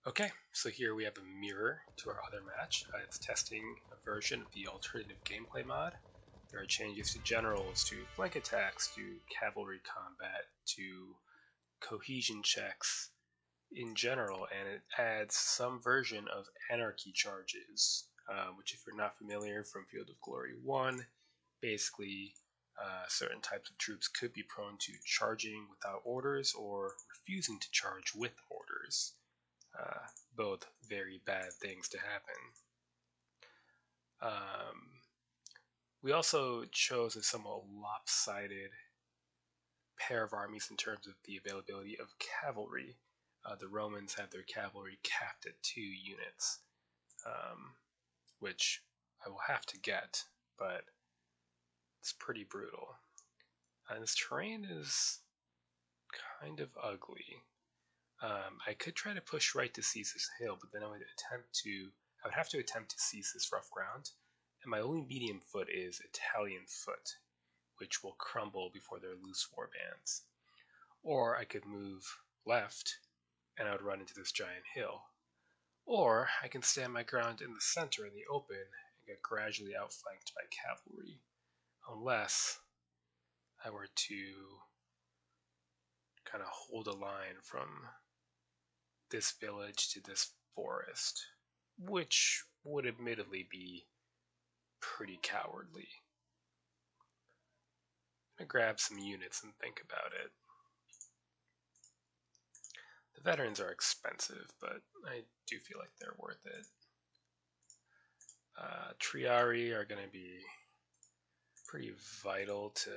Okay, so here we have a mirror to our other match. It's testing a version of the alternative gameplay mod. There are changes to generals, to flank attacks, to cavalry combat, to cohesion checks in general, and it adds some version of Anarchy Charges, which, if you're not familiar from Field of Glory 1, basically certain types of troops could be prone to charging without orders or refusing to charge with orders. Both very bad things to happen. We also chose a somewhat lopsided pair of armies in terms of the availability of cavalry. The Romans have their cavalry capped at 2 units, which I will have to get, but it's pretty brutal. And this terrain is kind of ugly. I could try to push right to seize this hill, but then I would have to attempt to seize this rough ground, and my only medium foot is Italian foot, which will crumble before their loose warbands. Or I could move left, and I would run into this giant hill. Or I can stand my ground in the center in the open and get gradually outflanked by cavalry, unless I were to kind of hold a line from this village to this forest, which would admittedly be pretty cowardly. I'm gonna grab some units and think about it. The veterans are expensive, but I do feel like they're worth it. Triari are going to be pretty vital to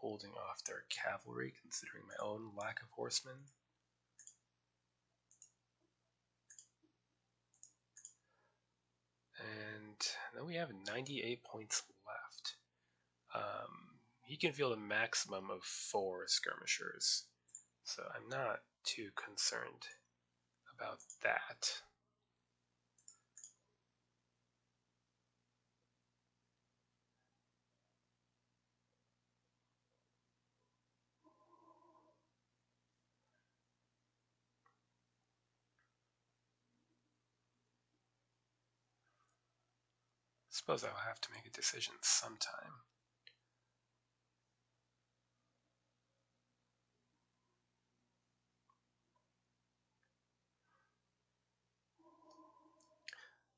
holding off their cavalry, considering my own lack of horsemen. And then we have 98 points left. He can field a maximum of 4 skirmishers, so I'm not too concerned about that. Suppose I'll have to make a decision sometime.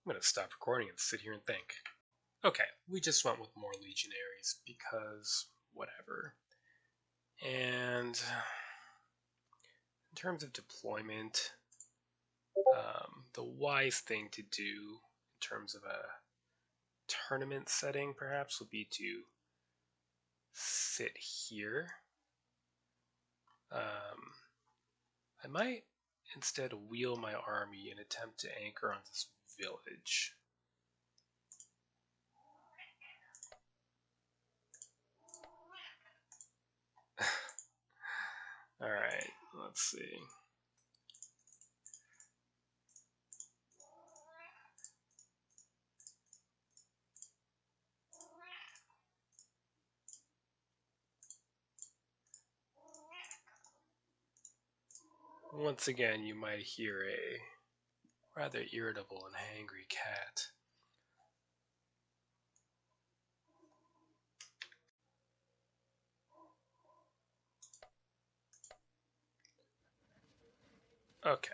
I'm going to stop recording and sit here and think. Okay, we just went with more legionaries because whatever. And in terms of deployment, the wise thing to do in terms of a tournament setting perhaps would be to sit here. I might instead wheel my army and attempt to anchor on this village. Alright, let's see. Once again, you might hear a rather irritable and hangry cat. Okay,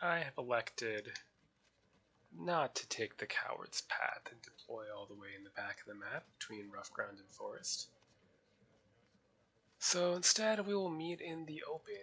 I have elected not to take the coward's path and deploy all the way in the back of the map between rough ground and forest. So instead, we will meet in the open.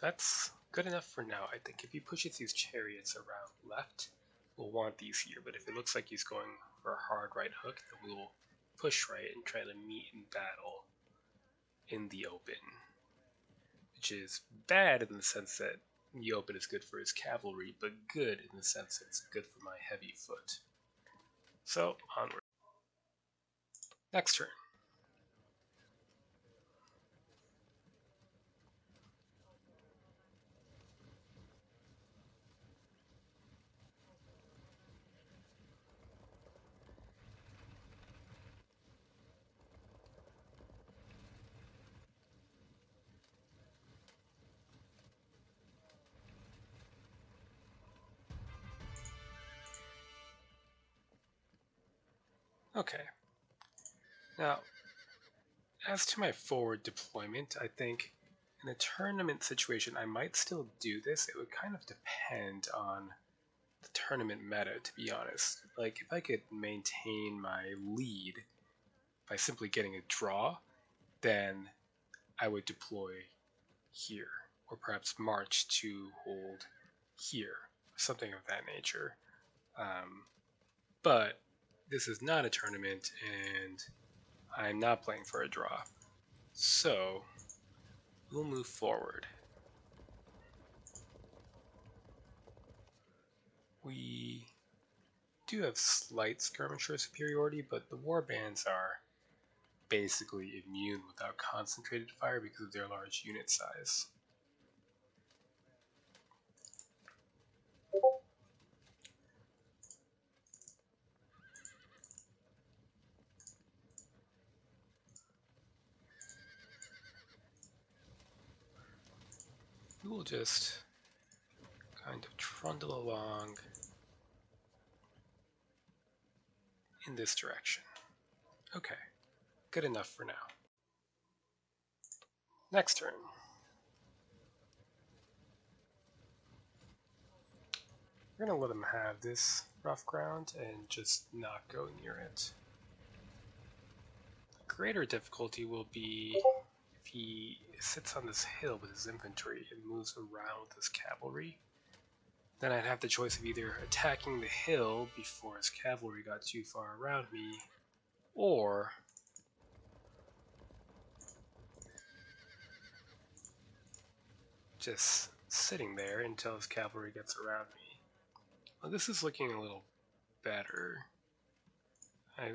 That's good enough for now. I think if he pushes these chariots around left, we'll want these here, but if it looks like he's going for a hard right hook, then we will push right and try to meet in battle in the open. Which is bad in the sense that the open is good for his cavalry, but good in the sense that it's good for my heavy foot. So, onward. Next turn. Okay. Now, as to my forward deployment, I think in a tournament situation I might still do this. It would kind of depend on the tournament meta, to be honest. Like, if I could maintain my lead by simply getting a draw, then I would deploy here, or perhaps march to hold here, something of that nature. But this is not a tournament, and I'm not playing for a draw. So we'll move forward. We do have slight skirmisher superiority, but the warbands are basically immune without concentrated fire because of their large unit size. We will just kind of trundle along in this direction. Okay, good enough for now. Next turn. We're going to let him have this rough ground and just not go near it. Greater difficulty will be if he sits on this hill with his infantry and moves around with his cavalry. Then I'd have the choice of either attacking the hill before his cavalry got too far around me, or just sitting there until his cavalry gets around me. Well, this is looking a little better. I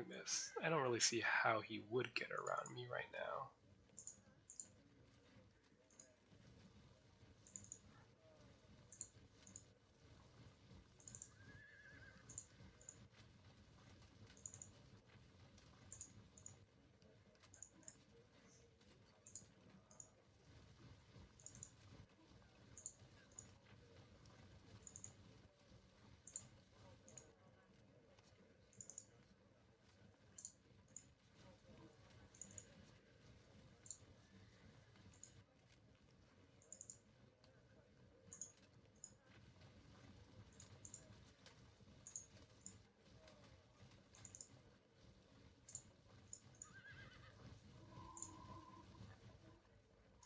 don't really see how he would get around me right now.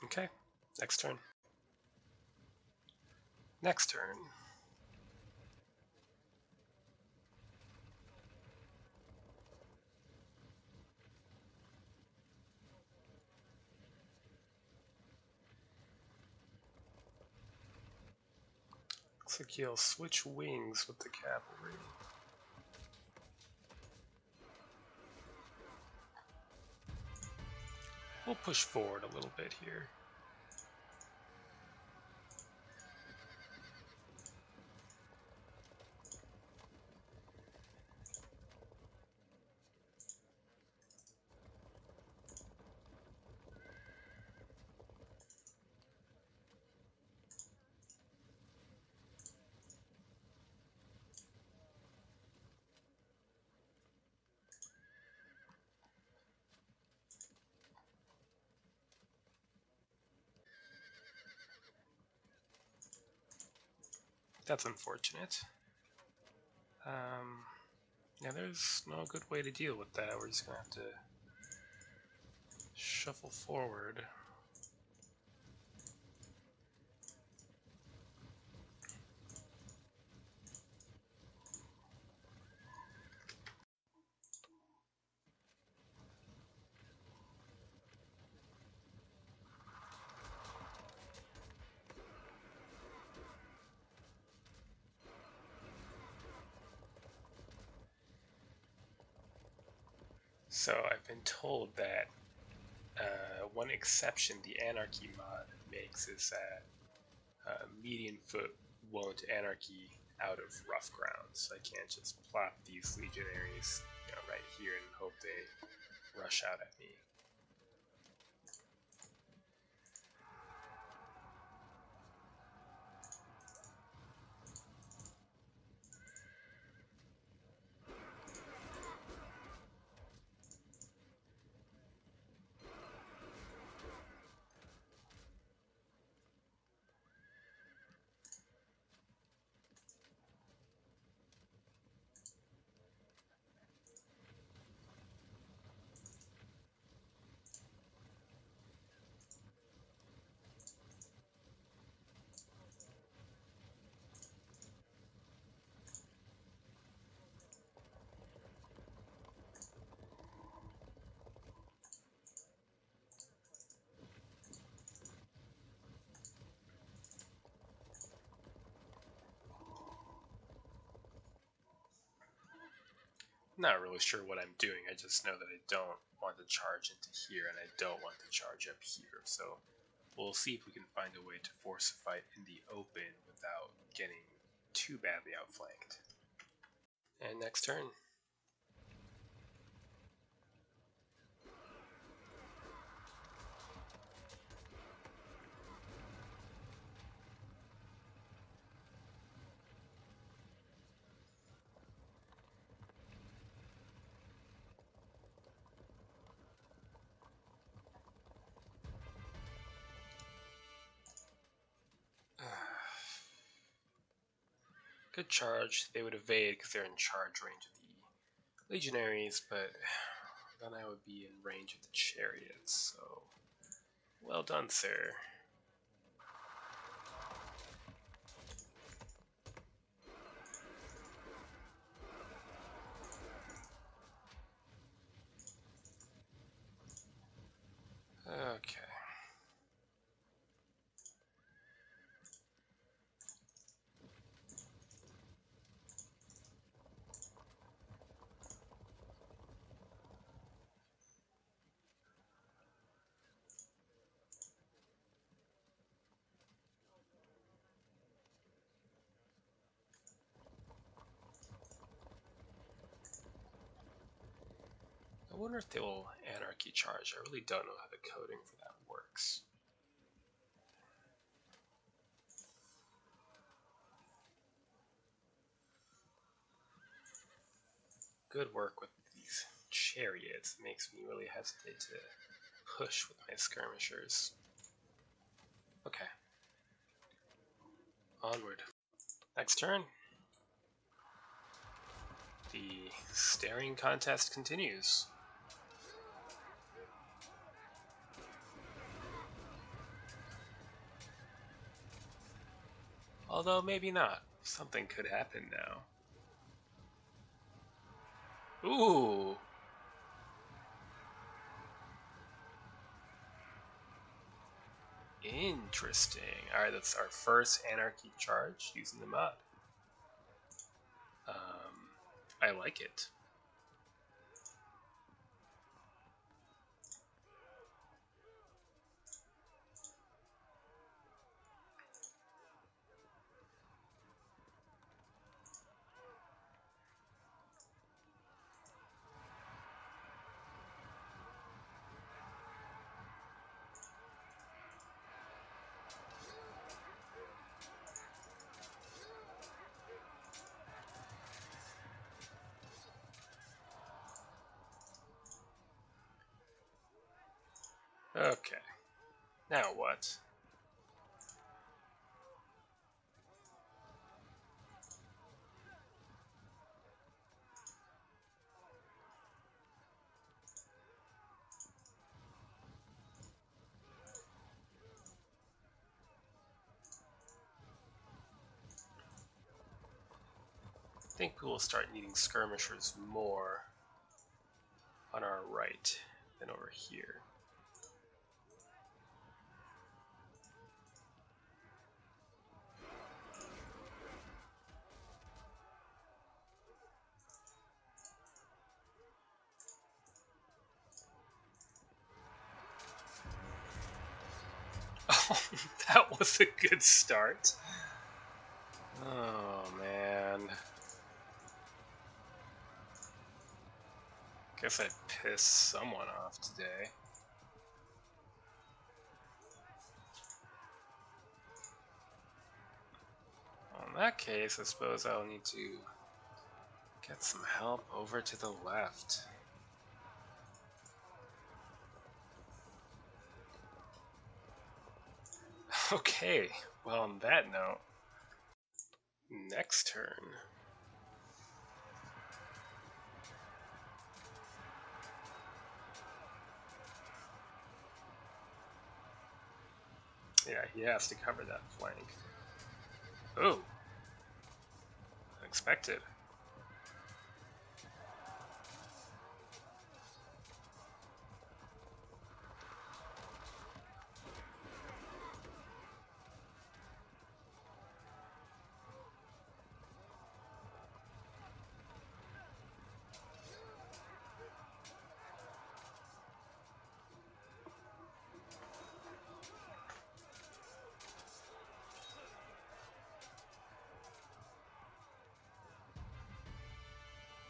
Okay, next turn. Next turn. Looks like he'll switch wings with the cavalry. We'll push forward a little bit here. That's unfortunate. Yeah, there's no good way to deal with that. We're just gonna have to shuffle forward. So I've been told that one exception the Anarchy mod makes is that median foot won't anarchy out of rough ground. So I can't just plop these legionaries, right here and hope they rush out at me. not really sure what I'm doing. I just know that I don't want to charge into here, and I don't want to charge up here. So we'll see if we can find a way to force a fight in the open without getting too badly outflanked. And next turn. Good charge. They would evade because they're in charge range of the legionaries, but then I would be in range of the chariots, so well done, sir. Okay. I wonder if they will Anarchy Charge. I really don't know how the coding for that works. Good work with these chariots. It makes me really hesitate to push with my skirmishers. Okay. Onward. Next turn. The staring contest continues. Although maybe not. Something could happen now. Ooh! Interesting. Alright, that's our first Anarchy Charge using the mod. I like it. Okay. Now what? I think we will start needing skirmishers more on our right than over here. Oh, that was a good start. Oh, man. Guess I pissed someone off today. Well, in that case, I suppose I'll need to get some help over to the left. Okay, well, on that note, next turn. Yeah, he has to cover that flank. Oh, unexpected.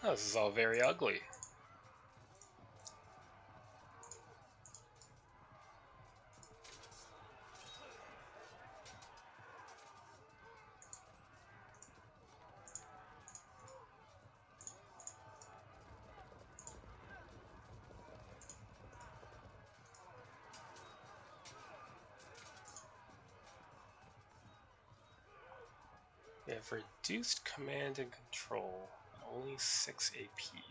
Oh, this is all very ugly. We have reduced command and control, only 6 AP.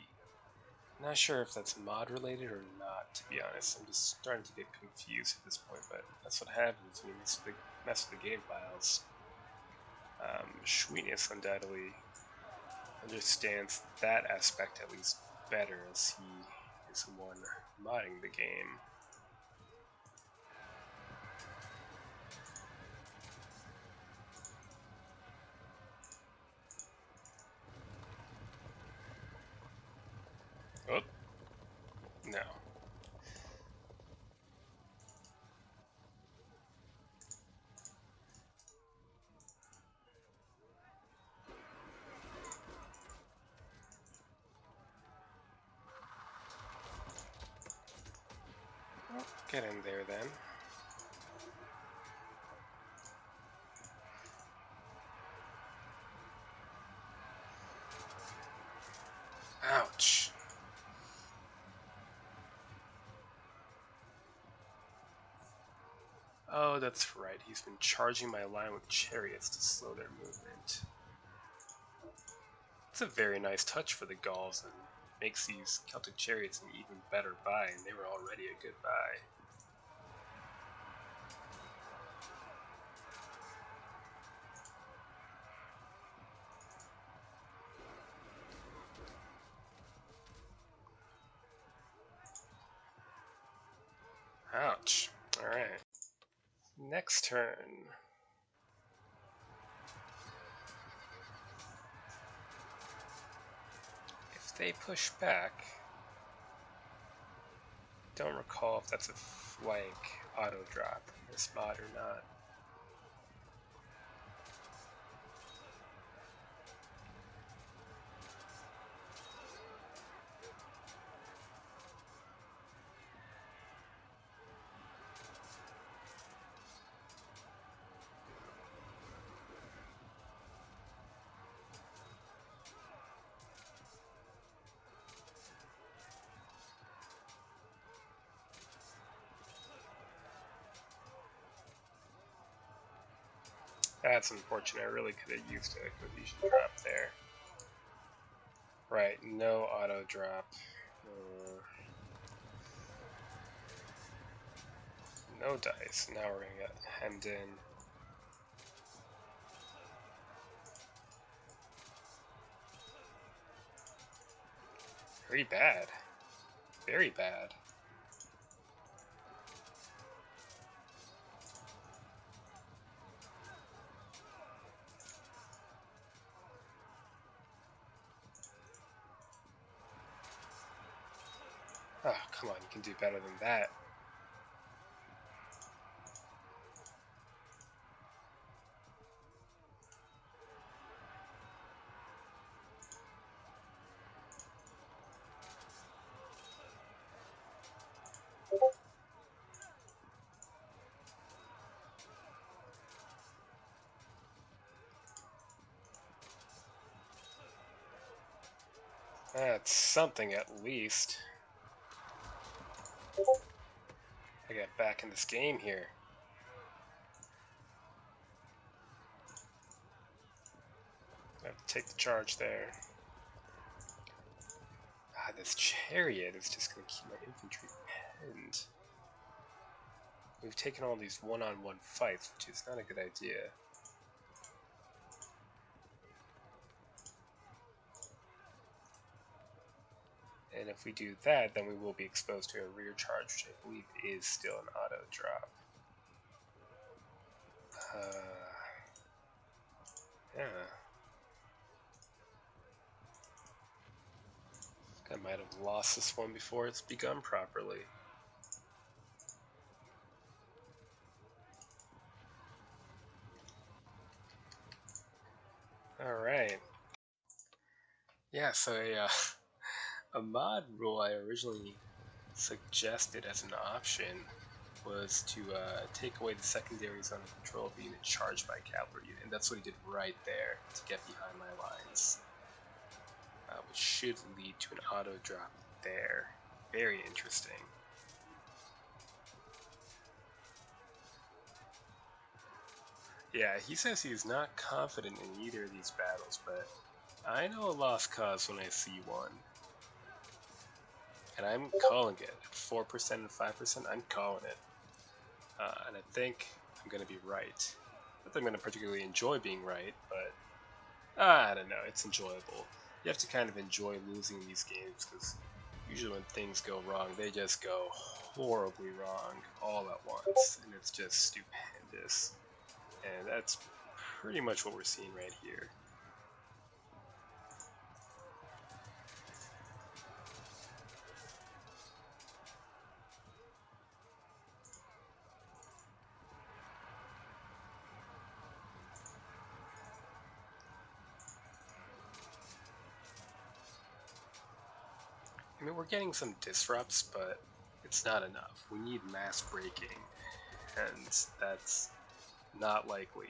Not sure if that's mod related or not, to be honest. I'm just starting to get confused at this point, but that's what happens when you mess with the game files. Schweetness undoubtedly understands that aspect at least better, as he is the one modding the game. Oh, no. Well, get in there then. Ouch. Oh, that's right. He's been charging my line with chariots to slow their movement. It's a very nice touch for the Gauls and makes these Celtic chariots an even better buy, and they were already a good buy. Ouch. Alright. Next turn. If they push back, don't recall if that's a flank auto drop in this mod or not. That's unfortunate. I really could have used a cohesion drop there. Right, no auto drop. No dice. Now we're gonna get hemmed in. Very bad. Very bad. Oh, come on, you can do better than that. That's something at least. I got back in this game here. I have to take the charge there. Ah, this chariot is just going to keep my infantry pinned. We've taken all these one-on-one fights, which is not a good idea. And if we do that, then we will be exposed to a rear charge, which I believe is still an auto drop. Yeah. I might have lost this one before it's begun properly. Alright. Yeah, Yeah, so a mod rule I originally suggested as an option was to take away the secondaries on the control of the unit charged by a cavalry unit, and that's what he did right there to get behind my lines, which should lead to an auto drop there. Very interesting. Yeah, he says he's not confident in either of these battles, but I know a lost cause when I see one. And I'm calling it. At 4% and 5%, I'm calling it. And I think I'm going to be right. Not that I'm going to particularly enjoy being right, but I don't know, it's enjoyable. You have to kind of enjoy losing these games, because usually when things go wrong, they just go horribly wrong all at once, and it's just stupendous. And that's pretty much what we're seeing right here. I mean, we're getting some disrupts, but it's not enough. We need mass breaking, and that's not likely.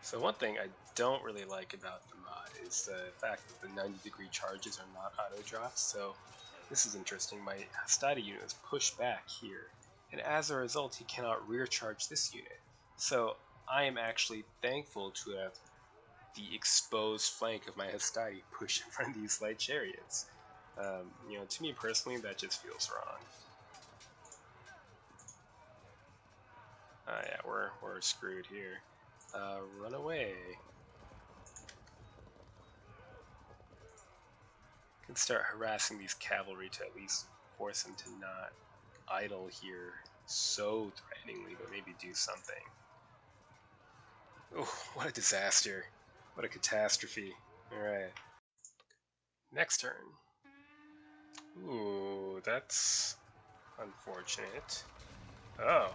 So one thing I don't really like about the mod is the fact that the 90-degree charges are not auto drops. So this is interesting. My Hastati unit is pushed back here, and as a result, he cannot rear charge this unit. So I am actually thankful to have the exposed flank of my Hastati push in front of these light chariots. You know, to me personally, that just feels wrong. Yeah, we're screwed here. Run away. Can start harassing these cavalry to at least force them to not idle here so threateningly, but maybe do something. Oh, what a disaster. What a catastrophe. Alright. Next turn. Ooh, that's unfortunate. Oh,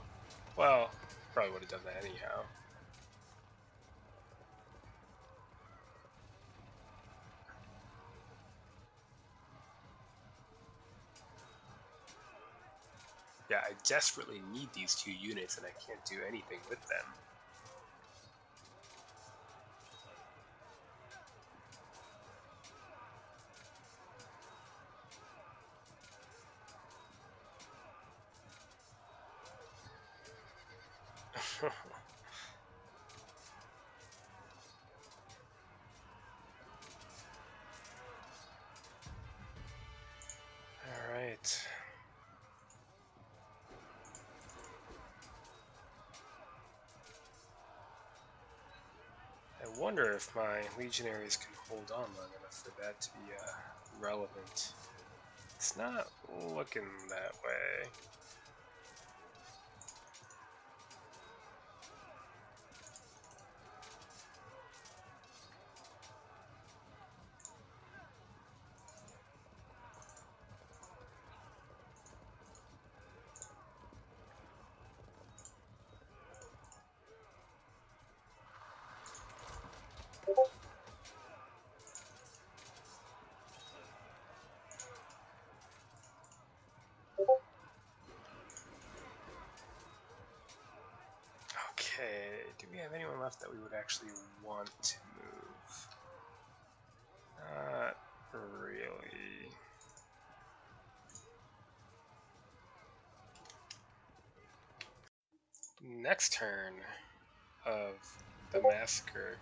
well, probably would have done that anyhow. Yeah, I desperately need these two units and I can't do anything with them. Alright. I wonder if my legionaries can hold on long enough for that to be relevant. It's not looking that way. Okay, do we have anyone left that we would actually want to move? Not really. Next turn of the massacre.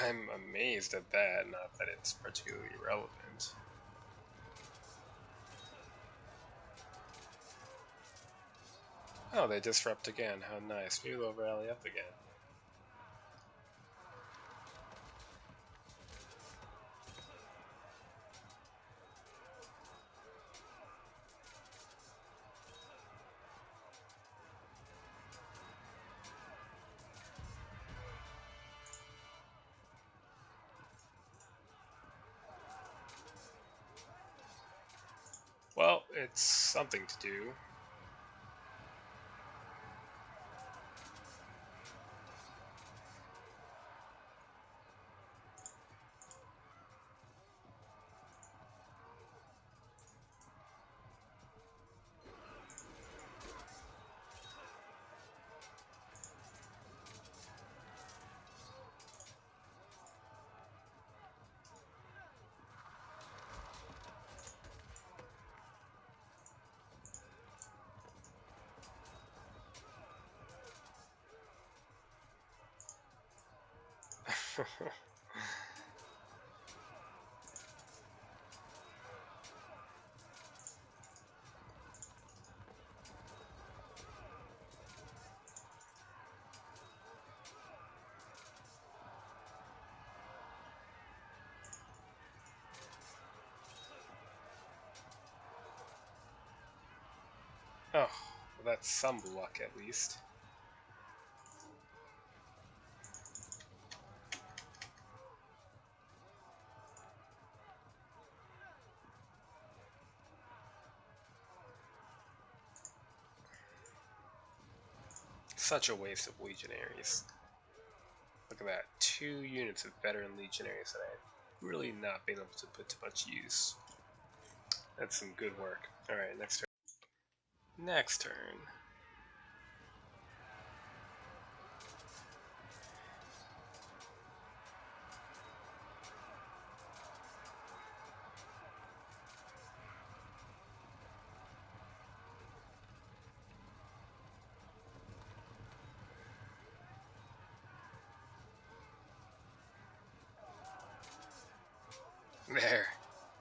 I'm amazed at that, not that it's particularly relevant. Oh, they disrupt again. How nice. Maybe they'll rally up again. Well, it's something to do. Oh, well, that's some luck at least. Such a waste of legionaries. Look at that, 2 units of veteran legionaries that I've really not been able to put to much use. That's some good work. Alright, next turn. Next turn.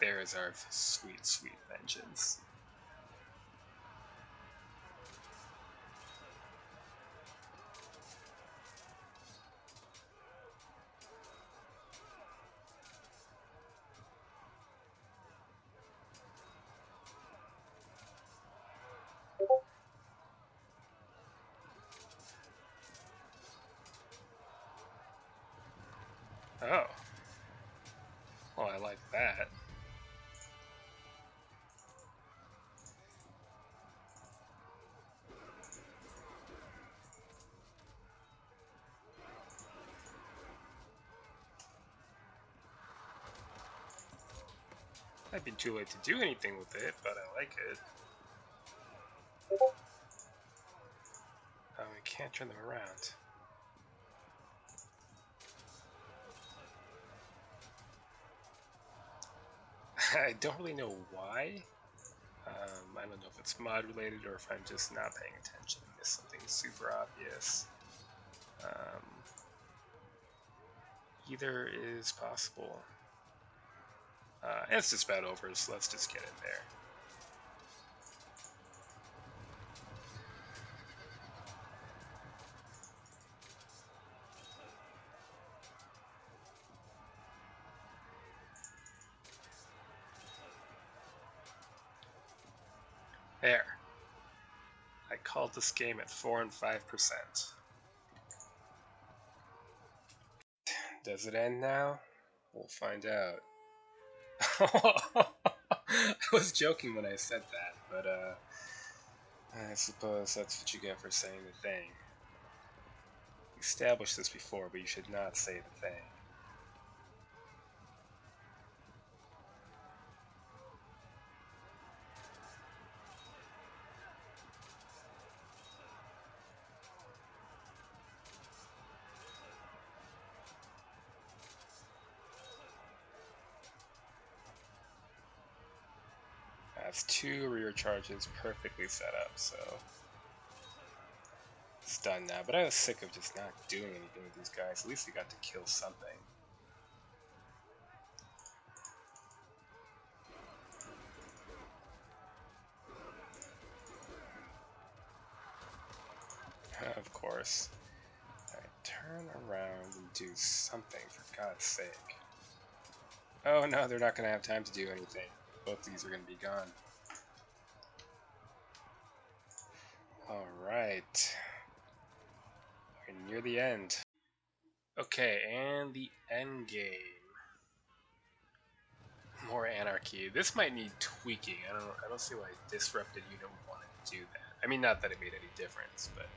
There is our sweet, sweet vengeance. Oh. Well, I like that. Might be too late to do anything with it, but I like it. Oh, we can't turn them around. I don't really know why. I don't know if it's mod related or if I'm just not paying attention and missed something super obvious. Either is possible. And it's just about over, so let's just get in there. There. I called this game at 4 and 5%. Does it end now? We'll find out. I was joking when I said that, but I suppose that's what you get for saying the thing. We established this before, but you should not say the thing. That's 2 rear charges perfectly set up, so it's done now. But I was sick of just not doing anything with these guys. At least we got to kill something. Of course. Alright, turn around and do something, for God's sake. Oh no, they're not going to have time to do anything. Both these are going to be gone. Alright. We're near the end. Okay, and the end game. More anarchy. This might need tweaking. I don't see why disrupted unit would want to do that. I mean, not that it made any difference, but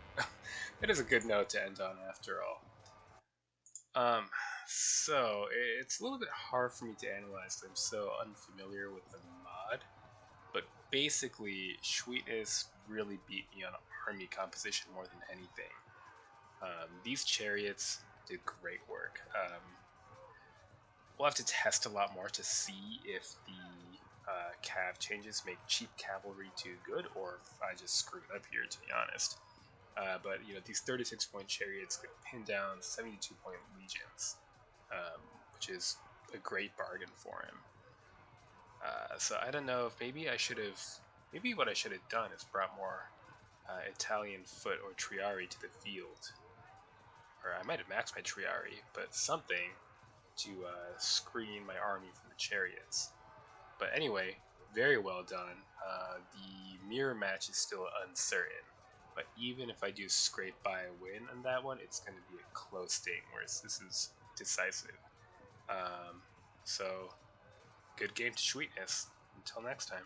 it is a good note to end on after all. So it's a little bit hard for me to analyze. I'm so unfamiliar with the mod, but basically, Schweetness really beat me on army composition more than anything. These chariots did great work. We'll have to test a lot more to see if the cav changes make cheap cavalry too good, or if I just screwed up here, to be honest. But you know, these 36-point chariots could pin down 72-point legions, which is a great bargain for him. So I don't know if maybe what I should have done is brought more Italian foot or triari to the field, or I might have maxed my triari, but something to screen my army from the chariots. But anyway, very well done. The mirror match is still uncertain, but even if I do scrape by a win on that one, it's going to be a close thing, whereas this is decisive. So, good game to Schweetness. Until next time.